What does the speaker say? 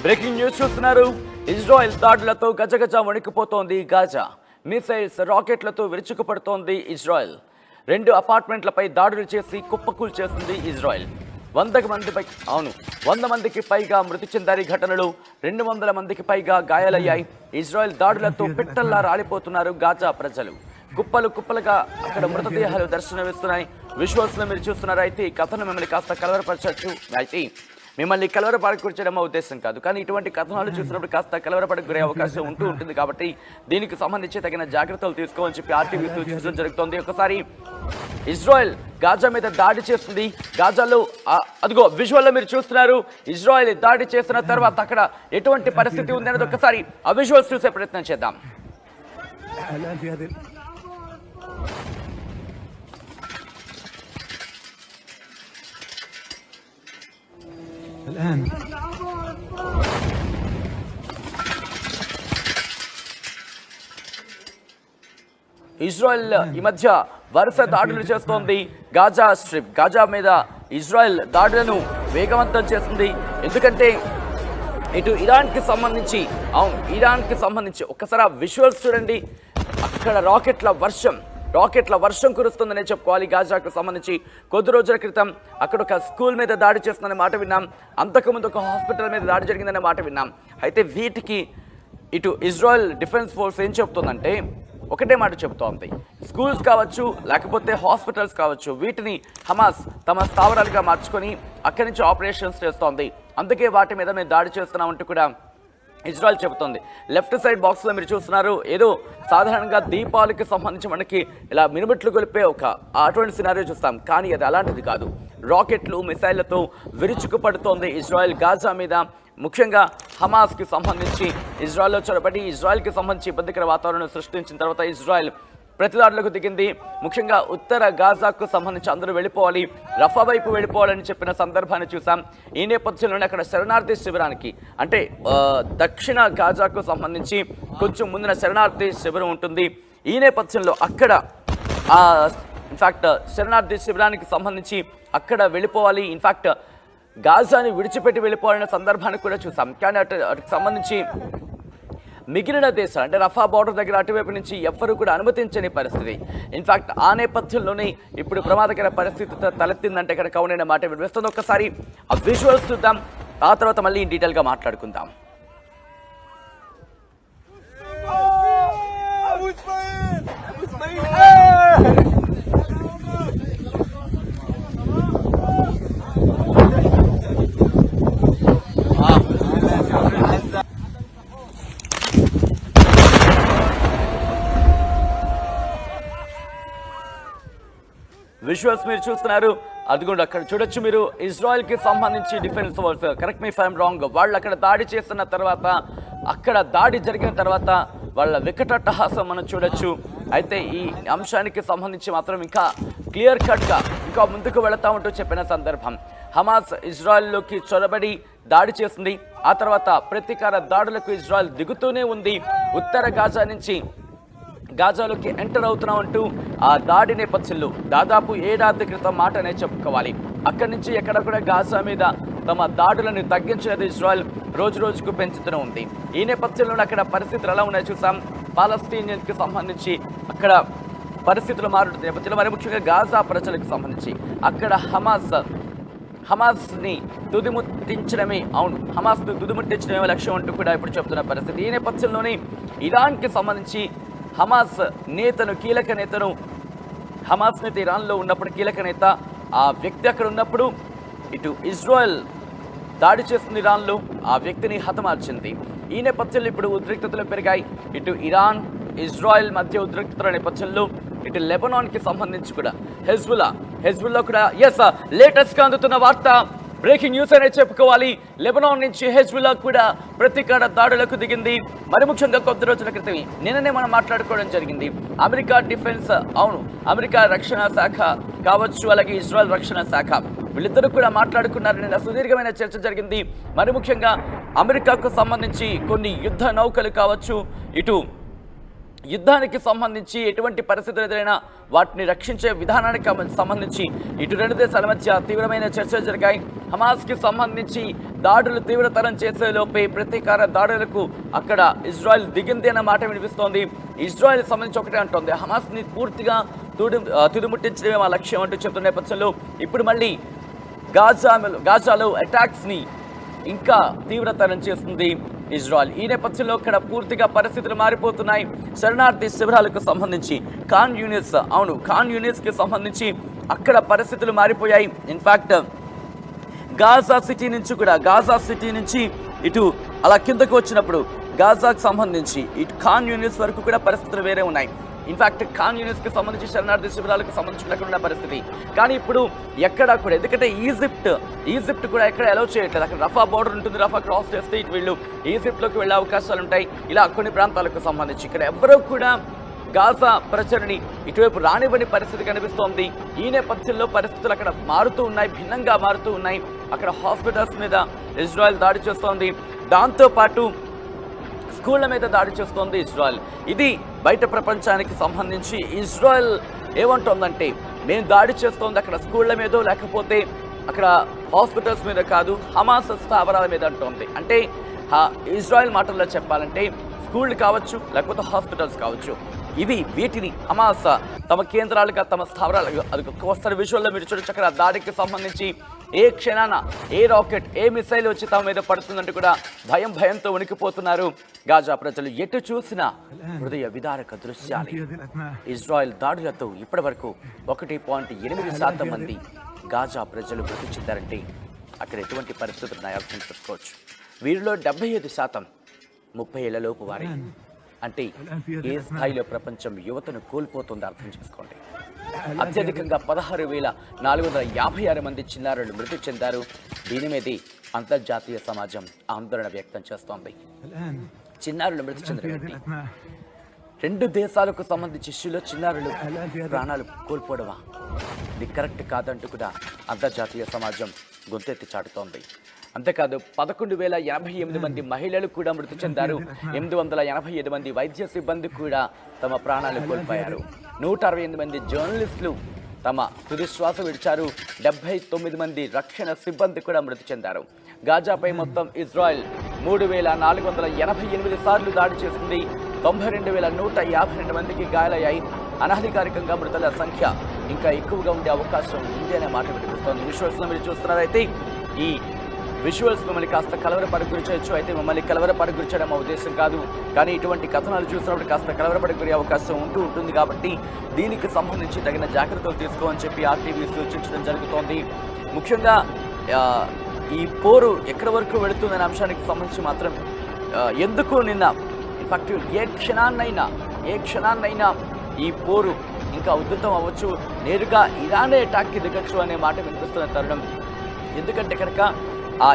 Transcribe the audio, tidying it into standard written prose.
Breaking news చూస్తున్నారు. Israel దాడులతో గజగజ వణికిపోతోంది గాజా. మిసైల్స్, రాకెట్లతో విరుచుకుపడుతోంది ఇజ్రాయెల్. 2 అపార్ట్మెంట్లపై దాడులు చేసి కుప్పకూల్ చేసింది ఇజ్రాయెల్. 100 మందికి పైగా మృతి చెందారు. ఘటనలు 200 మందికి పైగా గాయాలయ్యాయి. ఇజ్రాయెల్ దాడులతో పిట్టల్లా రాలిపోతున్నారు గాజా ప్రజలు. కుప్పలుగా అక్కడ మృతదేహాలు దర్శనమిస్తున్నాయి. విజువల్స్లో మీరు చూస్తున్నారు. అయితే ఈ కథను మిమ్మల్ని కాస్త కలవరపరచచ్చు. అయితే మిమ్మల్ని కలవరపడకూర్చడం ఉద్దేశం కాదు, కానీ ఇటువంటి కథనాలు చూసినప్పుడు కాస్త కలవరపడకు గురే అవకాశం ఉంటుంది. కాబట్టి దీనికి సంబంధించి తగిన జాగ్రత్తలు తీసుకోవాలని చెప్పి ఆర్టీవీ సూచించడం జరుగుతోంది. ఒకసారి ఇజ్రాయెల్ గాజా మీద దాడి చేస్తుంది. గాజాలో అదిగో విజువల్లో మీరు చూస్తున్నారు. ఇజ్రాయెల్ దాడి చేసిన తర్వాత అక్కడ ఎటువంటి పరిస్థితి ఉంది అనేది ఒకసారి ఆ విజువల్స్ చూసే ప్రయత్నం చేద్దాం. ఇజ్రాయెల్ ఈ మధ్య వరుస దాడులు చేస్తోంది. గాజా స్ట్రిప్, గాజా మీద ఇజ్రాయెల్ దాడులను వేగవంతం చేస్తుంది. ఎందుకంటే ఇటు ఇరాన్కి సంబంధించి ఒక్కసారి విజువల్స్ చూడండి. అక్కడ రాకెట్ల వర్షం కురుస్తుందనే చెప్పుకోవాలి. గాజాకు సంబంధించి కొద్ది రోజుల క్రితం అక్కడ ఒక స్కూల్ మీద దాడి చేస్తుందనే మాట విన్నాం. అంతకుముందు ఒక హాస్పిటల్ మీద దాడి జరిగిందనే మాట విన్నాం. అయితే వీటికి ఇటు ఇజ్రాయెల్ డిఫెన్స్ ఫోర్స్ ఏం చెప్తుందంటే ఒకటే మాట చెబుతోంది. స్కూల్స్ కావచ్చు, లేకపోతే హాస్పిటల్స్ కావచ్చు, వీటిని హమాస్ తమ స్థావరాలుగా మార్చుకొని అక్కడి నుంచి ఆపరేషన్స్ చేస్తోంది. అందుకే వాటి మీద మేము దాడి చేస్తున్నామంటూ కూడా ఇజ్రాయెల్ చెబుతోంది. లెఫ్ట్ సైడ్ బాక్స్లో మీరు చూస్తున్నారు. ఏదో సాధారణంగా దీపావళికి సంబంధించి మనకి ఇలా మినుమిట్లు గొలిపే అటువంటి సినారియో చూస్తాం, కానీ అది అలాంటిది కాదు. రాకెట్లు, మిసైళ్లతో విరుచుకుపడుతోంది ఇజ్రాయెల్ గాజా మీద. ముఖ్యంగా హమాస్కి సంబంధించి ఇజ్రాయెల్లో చొరబడి ఇజ్రాయెల్కి సంబంధించి ఇబ్బందికర వాతావరణం సృష్టించిన తర్వాత ఇజ్రాయెల్ ప్రతిదాడులకు దిగింది. ముఖ్యంగా ఉత్తర గాజాకు సంబంధించి అందరూ వెళ్ళిపోవాలి, రఫా వైపు వెళ్ళిపోవాలని చెప్పిన సందర్భాన్ని చూసాం. ఈ నేపథ్యంలోనే అక్కడ శరణార్థి శిబిరానికి, అంటే దక్షిణ గాజాకు సంబంధించి కొంచెం ముందున శరణార్థి శిబిరం ఉంటుంది. ఈ నేపథ్యంలో అక్కడ ఇన్ఫ్యాక్ట్ శరణార్థి శిబిరానికి సంబంధించి అక్కడ వెళ్ళిపోవాలి, ఇన్ఫ్యాక్ట్ గాజాని విడిచిపెట్టి వెళ్ళిపోవాలనే సందర్భాన్ని కూడా చూసాం. కానీ అటుకు సంబంధించి మిగిలిన దేశాలు, అంటే రఫా బార్డర్ దగ్గర అటువైపు నుంచి ఎవ్వరూ కూడా అనుమతించని పరిస్థితి. ఇన్ఫ్యాక్ట్ ఆ నేపథ్యంలోనే ఇప్పుడు ప్రమాదకర పరిస్థితి తలెత్తిందంటే కనుక అవునైన మాట వినిపిస్తుంది. ఒక్కసారి ఆ విజువల్స్ చూద్దాం, ఆ తర్వాత మళ్ళీ ఇన్ డీటెయిల్గా మాట్లాడుకుందాం. విజువల్స్ మీరు చూస్తున్నారు. అదిగోండి అక్కడ చూడొచ్చు మీరు. ఇజ్రాయెల్కి సంబంధించి defence force, correct me if I'm wrong, వాళ్ళు అక్కడ దాడి చేస్తున్న తర్వాత, అక్కడ దాడి జరిగిన తర్వాత వాళ్ళ వికటట్టహాసం మనం చూడొచ్చు. అయితే ఈ అంశానికి సంబంధించి మాత్రం ఇంకా క్లియర్ కట్గా ఇంకా ముందుకు వెళతామంటూ చెప్పిన సందర్భం. హమాస్ ఇజ్రాయెల్లోకి చొరబడి దాడి చేస్తుంది. ఆ తర్వాత ప్రతీకార దాడులకు ఇజ్రాయెల్ దిగుతూనే ఉంది. ఉత్తర గాజా నుంచి గాజాలోకి ఎంటర్ అవుతున్నామంటూ ఆ దాడి నేపథ్యంలో దాదాపు 7 ఏడాది క్రితం మాటనే చెప్పుకోవాలి. అక్కడి నుంచి ఎక్కడ కూడా గాజా మీద తమ దాడులను తగ్గించినది ఇజ్రాయెల్ రోజు రోజుకు పెంచుతూనే ఉంది. ఈ నేపథ్యంలో అక్కడ పరిస్థితులు ఎలా ఉన్నాయో చూసాం. పాలస్తీనియన్కి సంబంధించి అక్కడ పరిస్థితులు మారుతున్న నేపథ్యంలో మరి ముఖ్యంగా గాజా ప్రజలకు సంబంధించి అక్కడ హమాస్ని తుదిముట్టించడమే లక్ష్యం అంటూ కూడా ఇప్పుడు చెప్తున్న పరిస్థితి. ఈ నేపథ్యంలోనే ఇరాన్కి సంబంధించి హమాస్ నేతను హమాస్ నేత ఇరాన్లో ఉన్నప్పుడు కీలక నేత, ఆ వ్యక్తి అక్కడ ఉన్నప్పుడు ఇటు ఇజ్రాయెల్ దాడి చేస్తుంది ఇరాన్లో, ఆ వ్యక్తిని హతమార్చింది. ఈ నేపథ్యంలో ఇప్పుడు ఉద్రిక్తతలు పెరిగాయి. ఇటు ఇరాన్, ఇజ్రాయెల్ మధ్య ఉద్రిక్తతల నేపథ్యంలో ఇటు లెబనాన్కి సంబంధించి కూడా హెజ్బుల్లా కూడా లేటెస్ట్గా అందుతున్న వార్త, బ్రేకింగ్ న్యూస్ అనే చెప్పుకోవాలి. లెబనాన్ నుంచి హెజ్బుల్లా కూడా ప్రతీకార దాడులకు దిగింది. మరి ముఖ్యంగా కొద్ది రోజుల క్రితం నిన్ననే మనం మాట్లాడుకోవడం జరిగింది. అమెరికా రక్షణ శాఖ కావచ్చు, అలాగే ఇజ్రాయెల్ రక్షణ శాఖ, వీళ్ళిద్దరూ కూడా మాట్లాడుకున్నారని సుదీర్ఘమైన చర్చ జరిగింది. మరి ముఖ్యంగా అమెరికాకు సంబంధించి కొన్ని యుద్ధ నౌకలు కావచ్చు, ఇటు యుద్ధానికి సంబంధించి ఎటువంటి పరిస్థితులు ఎదురైనా వాటిని రక్షించే విధానానికి సంబంధించి ఇటు రెండు దేశాల మధ్య తీవ్రమైన చర్చలు జరిగాయి. హమాస్కి సంబంధించి దాడులు తీవ్రతరం చేసేలోపే ప్రతీకార దాడులకు అక్కడ ఇజ్రాయెల్ దిగింది అన్న మాట వినిపిస్తోంది. ఇజ్రాయెల్ సంబంధించి ఒకటే అంటోంది, హమాస్ని పూర్తిగా తుదిముట్టించడమే మా లక్ష్యం అంటూ చెబుతున్న నేపథ్యంలో ఇప్పుడు మళ్ళీ గాజాలో అటాక్స్ని ఇంకా తీవ్రతరం చేస్తుంది ఇజ్రాయెల్. ఈ నేపథ్యంలో ఇక్కడ పూర్తిగా పరిస్థితులు మారిపోతున్నాయి. శరణార్థి శిబిరాలకు సంబంధించి ఖాన్ యూనిస్కి సంబంధించి అక్కడ పరిస్థితులు మారిపోయాయి. ఇన్ఫ్యాక్ట్ గాజా సిటీ నుంచి ఇటు అలా కిందకు వచ్చినప్పుడు గాజాకు సంబంధించి ఇటు ఖాన్ యూనిస్ వరకు కూడా పరిస్థితులు వేరే ఉన్నాయి. ఇన్ఫ్యాక్ట్ ఖాన్ యూనిస్కి సంబంధించి శరణార్థి శిబిరాలకు సంబంధించి అక్కడ ఉన్న పరిస్థితి. కానీ ఇప్పుడు ఎక్కడా కూడా, ఎందుకంటే ఈజిప్ట్ కూడా ఎక్కడ అలౌ చేయట్లేదు. అక్కడ రఫా బోర్డర్ ఉంటుంది, రఫా క్రాస్ చేస్తే ఇటు వీళ్ళు ఈజిప్ట్లోకి వెళ్ళే అవకాశాలు ఉంటాయి. ఇలా కొన్ని ప్రాంతాలకు సంబంధించి ఇక్కడ ఎవరూ కూడా గాజా ప్రజలని ఇటువైపు రానివ్వని పరిస్థితి కనిపిస్తోంది. ఈ నేపథ్యంలో పరిస్థితులు అక్కడ మారుతూ ఉన్నాయి, భిన్నంగా మారుతూ ఉన్నాయి. అక్కడ హాస్పిటల్స్ మీద ఇజ్రాయెల్ దాడి చేస్తోంది, దాంతోపాటు స్కూళ్ళ మీద దాడి చేస్తోంది ఇజ్రాయెల్. ఇది బయట ప్రపంచానికి సంబంధించి ఇజ్రాయెల్ ఏమంటోందంటే, మేము దాడి చేస్తోంది అక్కడ స్కూళ్ళ మీదో లేకపోతే అక్కడ హాస్పిటల్స్ మీద కాదు, హమాస్ స్థావరాల మీద అంటోంది. అంటే ఇజ్రాయెల్ మాటల్లో చెప్పాలంటే స్కూళ్ళు కావచ్చు లేకపోతే హాస్పిటల్స్ కావచ్చు, వీటిని హమాస్ తమ కేంద్రాలుగా తమ స్థావరాలుగా అది వస్తున్న విజువల్లో మీరు చూడొచ్చు. అక్కడ దాడికి సంబంధించి ఏ క్షణాన ఏ రాకెట్ ఏ మిసైల్ వచ్చి తమ మీద పడుతుందంటూ కూడా భయంతో వణికిపోతున్నారు గాజా ప్రజలు. ఎటు చూసినా హృదయ విదారక దృశ్యాలు. ఇజ్రాయెల్ దాడులతో ఇప్పటి వరకు 1.8% మంది గాజా ప్రజలు మృతి చెందారంటే అక్కడ ఎటువంటి పరిస్థితులు ఉన్నాయో అర్థం చేసుకోవచ్చు. వీరిలో 75% 30 ఏళ్లలోపు వారే. అంటే ఏ స్థాయిలో ప్రపంచం యువతను కోల్పోతుందో అర్థం చేసుకోండి. అత్యధికంగా 16,456 మంది చిన్నారులు మృతి చెందారు. దీని మీదే అంతర్జాతీయ సమాజం ఆందోళన వ్యక్తం చేస్తోంది. చిన్నారులు మృతి చెందారు. 2 దేశాలకు సంబంధించి ఇష్యూలో చిన్నారులు ప్రాణాలు కోల్పోవడమా, ఇది కరెక్ట్ కాదంటూ కూడా అంతర్జాతీయ సమాజం గొంతెత్తి చాటుతోంది. అంతేకాదు 11,088 మంది మహిళలు కూడా మృతి చెందారు. 885 మంది వైద్య సిబ్బంది కూడా తమ ప్రాణాలు కోల్పోయారు. 168 మంది జర్నలిస్టులు తమ తుది శ్వాస విడిచారు. 79 మంది రక్షణ సిబ్బంది కూడా మృతి చెందారు. గాజాపై మొత్తం ఇజ్రాయెల్ 3,488 సార్లు దాడి చేసింది. 92,152 మందికి గాయాలయ్యాయి. అనధికారికంగా మృతుల సంఖ్య ఇంకా ఎక్కువగా ఉండే అవకాశం ఉంది అనే మాట వినిపిస్తోంది. విజువల్స్లో మీరు చూస్తున్నారైతే ఈ విజువల్స్ మిమ్మల్ని కాస్త కలవరపడకు గురి చేయొచ్చు. అయితే మమ్మల్ని కలవరపడకు గురి చేయడం మా ఉద్దేశం కాదు, కానీ ఇటువంటి కథనాలు చూసినప్పుడు కాస్త కలవరపడకు గురి అవకాశం ఉంటుంది కాబట్టి దీనికి సంబంధించి తగిన జాగ్రత్తలు తీసుకోమని చెప్పి ఆర్టీవీ సూచించడం జరుగుతోంది. ముఖ్యంగా ఈ పోరు ఎక్కడి వరకు వెళుతుందనే అంశానికి సంబంధించి మాత్రం ఎందుకు నిన్న ఇన్ఫాక్ట్ ఏ క్షణాన్నైనా ఈ పోరు ఇంకా ఉధృతం అవ్వచ్చు, నేరుగా ఇరానే అటాక్కి దిగచ్చు అనే మాట వినిపిస్తున్న తరుణం. ఎందుకంటే కనుక ఆ